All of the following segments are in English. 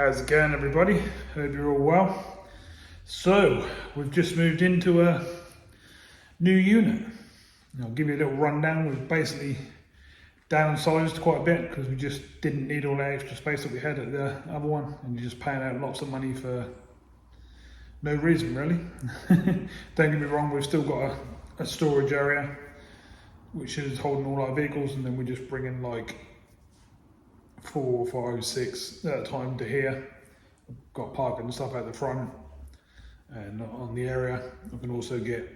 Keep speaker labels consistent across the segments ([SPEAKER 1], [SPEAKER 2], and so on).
[SPEAKER 1] How's it going, everybody? Hope you're all well. So, we've just moved into a new unit. I'll give you a little rundown. We've basically downsized quite a bit because we just didn't need all that extra space that we had at the other one, and you're just paying out lots of money for no reason, really. Don't get me wrong, we've still got a storage area which is holding all our vehicles, and then we just bring in like 4, 5, 6 at a time to here. I've got parking and stuff out the front and on the area. I can also get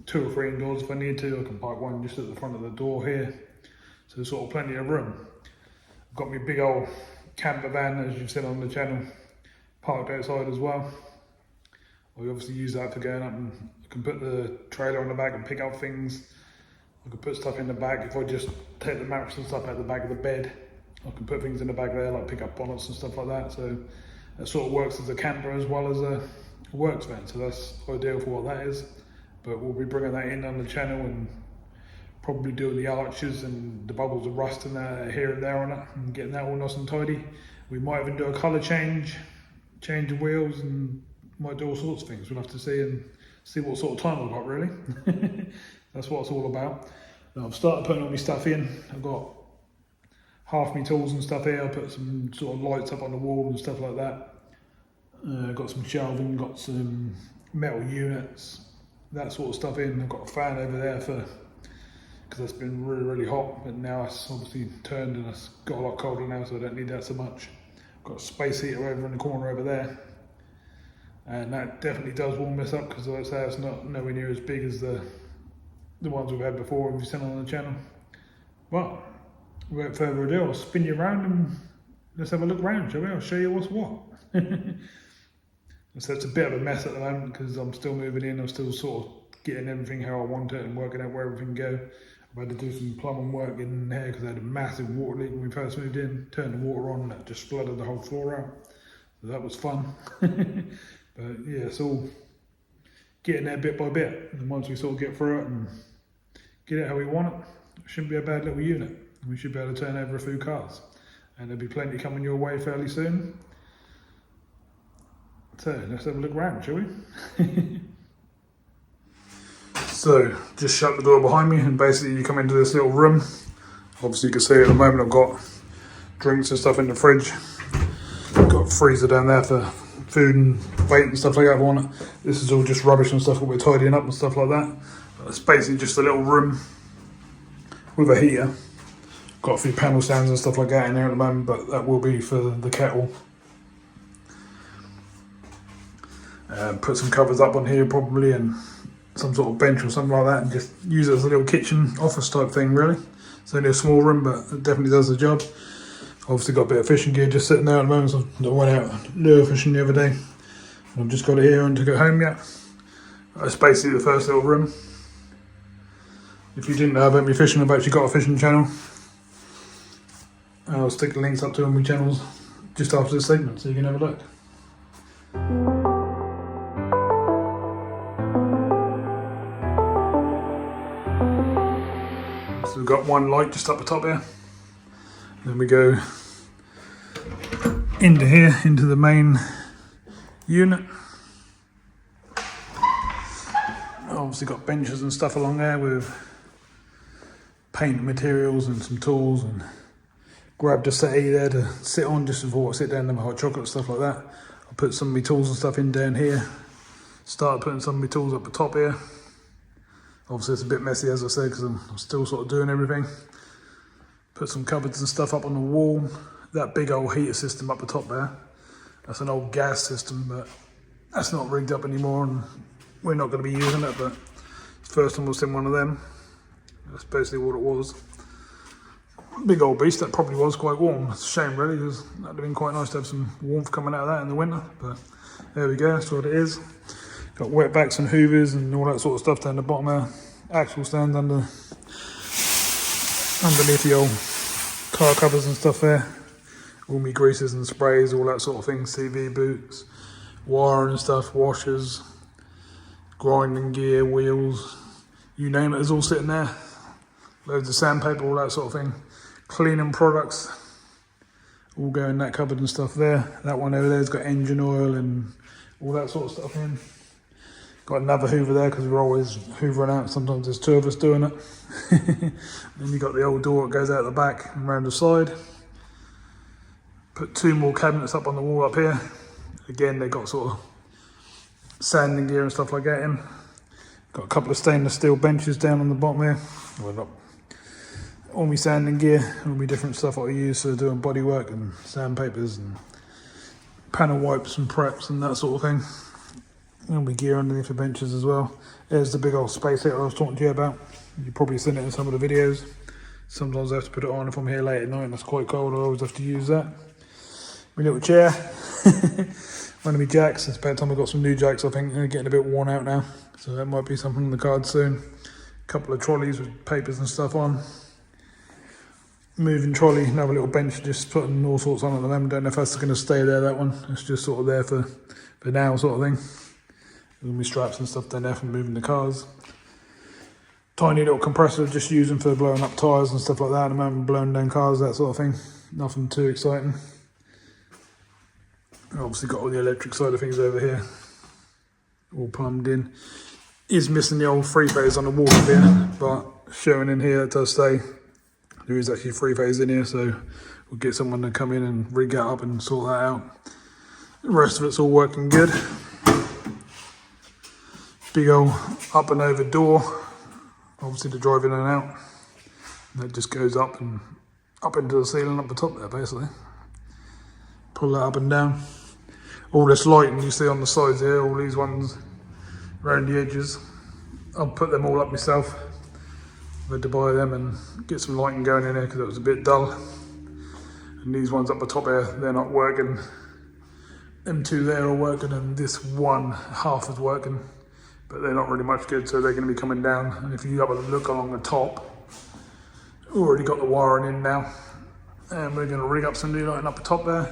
[SPEAKER 1] 2 or 3 indoors if I need to. I can park one just at the front of the door here, so there's sort of plenty of room. I've got my big old camper van, as you've seen on the channel, parked outside as well. I obviously use that for going up, and I can put the trailer on the back and pick up things. I can put stuff in the back. If I just take the mattress and stuff out the back of the bed, I can put things in the back there, like pick up bonnets and stuff like that. So that sort of works as a camper as well as a works van. So that's ideal for what that is. But we'll be bringing that in on the channel and probably doing the arches and the bubbles of rust and that here and there on it, and getting that all nice and tidy. We might even do a colour change of wheels, and might do all sorts of things. We'll have to see and see what sort of time we've got, really. That's what it's all about. Now, I've started putting all my stuff in. I've got half my tools and stuff here. I put some sort of lights up on the wall and stuff like that. Got some shelving, got some metal units, that sort of stuff in. I've got a fan over there because it's been really, really hot, but now it's obviously turned and it's got a lot colder now, so I don't need that so much. Got a space heater over in the corner over there, and that definitely does warm this up, because like I say, it's not nowhere near as big as the ones we've had before, if you've seen on the channel. But without further ado, I'll spin you around and let's have a look around, shall we? I'll show you what's what. So it's a bit of a mess at the moment because I'm still moving in. I'm still sort of getting everything how I want it and working out where everything go. I've had to do some plumbing work in here because I had a massive water leak when we first moved in. Turned the water on and that just flooded the whole floor out. So that was fun. But yeah, it's all getting there bit by bit. And once we sort of get through it and get it how we want it shouldn't be a bad little unit. We should be able to turn over a few cars, and there'll be plenty coming your way fairly soon. So let's have a look around, shall we? So just shut the door behind me, and basically you come into this little room. Obviously you can see at the moment I've got drinks and stuff in the fridge. I've got a freezer down there for food and weight and stuff like that if I want it. This is all just rubbish and stuff that we're tidying up and stuff like that. It's basically just a little room with a heater. Got a few panel stands and stuff like that in there at the moment, but that will be for the kettle. Put some covers up on here probably, and some sort of bench or something like that, and just use it as a little kitchen office type thing, really. It's only a small room, but it definitely does the job. Obviously got a bit of fishing gear just sitting there at the moment, so I went out lure fishing the other day. I've just got it here and took it home yet. That's basically the first little room. If you didn't know about me fishing, I've actually got a fishing channel. I'll stick the links up to all my channels just after this segment, so you can have a look. So we've got one light just up the top here. Then we go into here, into the main unit. Obviously got benches and stuff along there with paint materials and some tools, and grabbed a settee there to sit on just before I sit down and have my hot chocolate and stuff like that. I put some of my tools and stuff in down here. Started putting some of my tools up the top here. Obviously it's a bit messy, as I said, because I'm still sort of doing everything. Put some cupboards and stuff up on the wall. That big old heater system up the top there, that's an old gas system, but that's not rigged up anymore, and we're not going to be using it, but first time was in one of them. That's basically what it was. Big old beast. That probably was quite warm. It's a shame, really, because that would have been quite nice to have some warmth coming out of that in the winter, but there we go, that's what it is. Got wetbacks and hoovers and all that sort of stuff down the bottom there. Axle stand underneath the old car covers and stuff there. All my greases and sprays, all that sort of thing. CV boots, wire and stuff, washers, grinding gear, wheels, you name it, it's all sitting there. Loads of sandpaper, all that sort of thing. Cleaning products, all go in that cupboard and stuff there. That one over there's got engine oil and all that sort of stuff in. Got another hoover there because we're always hoovering out. Sometimes there's two of us doing it. Then you got the old door that goes out the back and around the side. Put two more cabinets up on the wall up here. Again, they got sort of sanding gear and stuff like that in. Got a couple of stainless steel benches down on the bottom here. Well, not all my sanding gear, all my different stuff I use for doing body work and sandpapers and panel wipes and preps and that sort of thing. And my gear underneath the benches as well. There's the big old space heater I was talking to you about. You've probably seen it in some of the videos. Sometimes I have to put it on if I'm here late at night and it's quite cold. I always have to use that. My little chair. One of my jacks. It's about time I got some new jacks. I think they're getting a bit worn out now. So that might be something on the cards soon. A couple of trolleys with papers and stuff on. Moving trolley, another little bench, just putting all sorts on at the moment. Don't know if that's going to stay there, that one. It's just sort of there for now sort of thing. With my straps and stuff down there for moving the cars. Tiny little compressor, just using for blowing up tyres and stuff like that at the moment, blowing down cars, that sort of thing. Nothing too exciting. Obviously got all the electric side of things over here. All plumbed in. Is missing the old three phase on the wall here, but showing in here it does say there is actually three phase in here, so we'll get someone to come in and rig that up and sort that out. The rest of it's all working good. Big old up and over door, obviously to drive in and out. And that just goes up and up into the ceiling up the top there basically. Pull that up and down. All this lighting you see on the sides here, all these ones around the edges, I'll put them all up myself. I had to buy them and get some lighting going in here because it was a bit dull. And these ones up the top here, they're not working. Them two there are working and this one half is working. But they're not really much good, so they're going to be coming down. And if you have a look along the top, already got the wiring in now. And we're going to rig up some new lighting up the top there.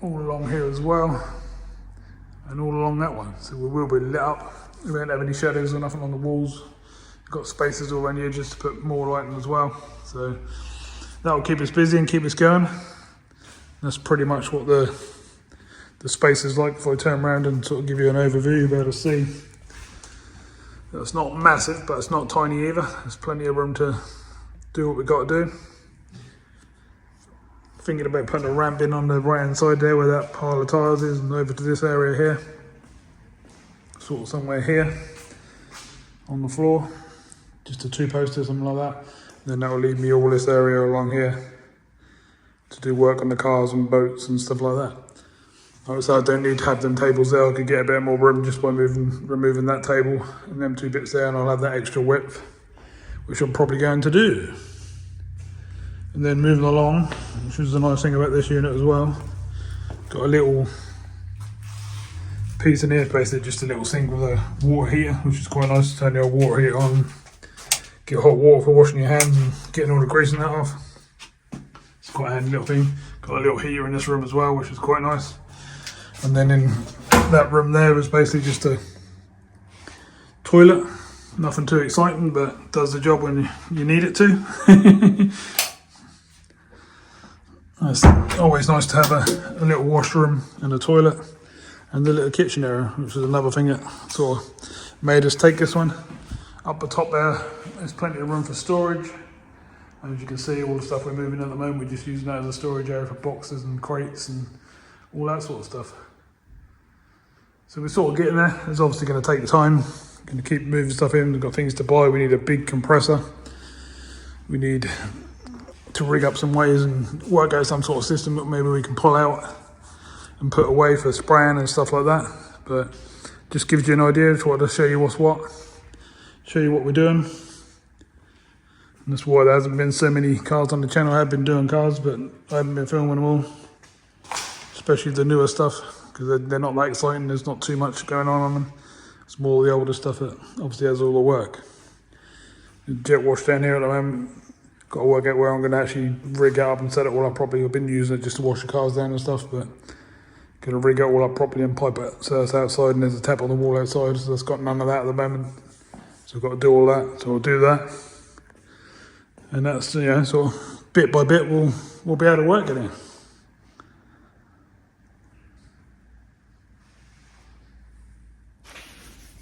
[SPEAKER 1] All along here as well. And all along that one. So we will be lit up. We won't have any shadows or nothing on the walls. We've got spaces all around the edges to put more lighting as well. So that will keep us busy and keep us going. That's pretty much what the space is like. If I turn around and sort of give you an overview, you'll be able to see. It's not massive, but it's not tiny either. There's plenty of room to do what we've got to do. Thinking about putting a ramp in on the right hand side there where that pile of tyres is, and over to this area here. Sort of somewhere here on the floor. Just a two poster, something like that. Then that will leave me all this area along here to do work on the cars and boats and stuff like that. So I don't need to have them tables there. I could get a bit more room just by removing that table and them two bits there, and I'll have that extra width, which I'm probably going to do. And then moving along, which is the nice thing about this unit as well, got a little piece in here, basically just a little sink with a water heater, which is quite nice to turn the old water heater on, get hot water for washing your hands and getting all the grease and that off. It's quite a handy little thing. Got a little heater in this room as well, which is quite nice. And then in that room there is basically just a toilet. Nothing too exciting, but does the job when you need it to. It's always nice to have a little washroom and a toilet and the little kitchen area, which is another thing that sort of made us take this one. Up the top there, there's plenty of room for storage. And as you can see, all the stuff we're moving at the moment, we're just using that as a storage area for boxes and crates and all that sort of stuff. So we're sort of getting there. It's obviously going to take time. Going to keep moving stuff in. We've got things to buy. We need a big compressor. We need to rig up some ways and work out some sort of system that maybe we can pull out and put away for spraying and stuff like that. But just gives you an idea. Just wanted to show you what's what. Show you what we're doing. And that's why there hasn't been so many cars on the channel. I have been doing cars, but I haven't been filming them all. Especially the newer stuff, because they're not that exciting. There's not too much going on them. It's more the older stuff that obviously has all the work. The jet wash down here at the moment. Got to work out where I'm going to actually rig it up and set it all up properly. I've been using it just to wash the cars down and stuff, but going to rig it all up properly and pipe it so it's outside, and there's a tap on the wall outside, so it's got none of that at the moment. So I've got to do all that, so I'll do that. And that's, you know, sort of bit by bit we'll be able to work it in.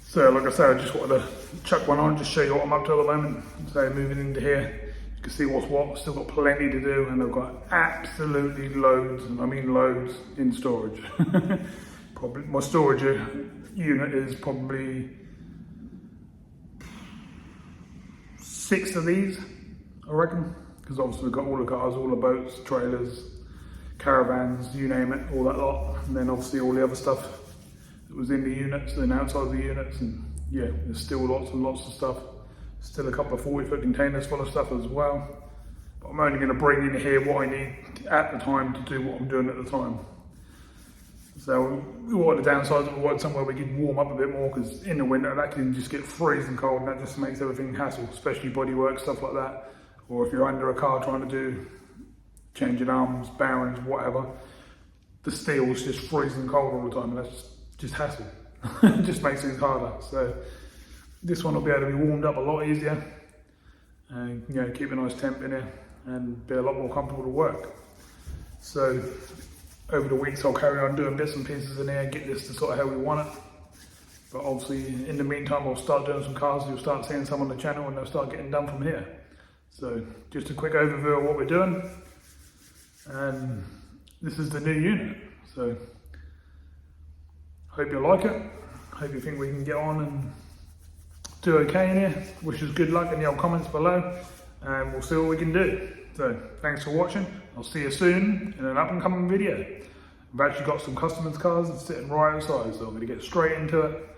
[SPEAKER 1] So like I said, I just wanted to chuck one on, just show you what I'm up to at the moment. So moving into here, you can see what's what. Still got plenty to do, and I've got absolutely loads, and I mean loads, in storage. Probably my storage unit is probably 6 of these, I reckon. Because obviously we've got all the cars, all the boats, trailers, caravans, you name it, all that lot. And then obviously all the other stuff that was in the units and outside of the units, and yeah, there's still lots and lots of stuff. Still a couple of 40-foot containers full of stuff as well. But I'm only going to bring in here what I need at the time to do what I'm doing at the time. So what are the downsides? We want somewhere we can warm up a bit more, because in the winter that can just get freezing cold, and that just makes everything hassle, especially bodywork, stuff like that. Or if you're under a car trying to do changing arms, bearings, whatever, the steel's just freezing cold all the time, and that's just hassle. It just makes things harder. So this one will be able to be warmed up a lot easier, and you know, keep a nice temp in here and be a lot more comfortable to work. So over the weeks I'll carry on doing bits and pieces in here, get this to sort of how we want it. But obviously in the meantime I'll start doing some cars, you'll start seeing some on the channel, and they'll start getting done from here. So just a quick overview of what we're doing. And this is the new unit. So hope you like it. Hope you think we can get on and do okay in here. Wish us good luck in the old comments below, and we'll see what we can do. So thanks for watching. I'll see you soon in an up and coming video. I've actually got some customers' cars that's sitting right outside, so I'm going to get straight into it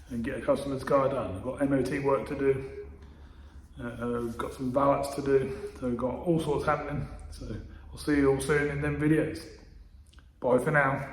[SPEAKER 1] and get a customer's car done. I've got MOT work to do. I've got some valets to do. So we've got all sorts happening. So I'll see you all soon in them videos. Bye for now.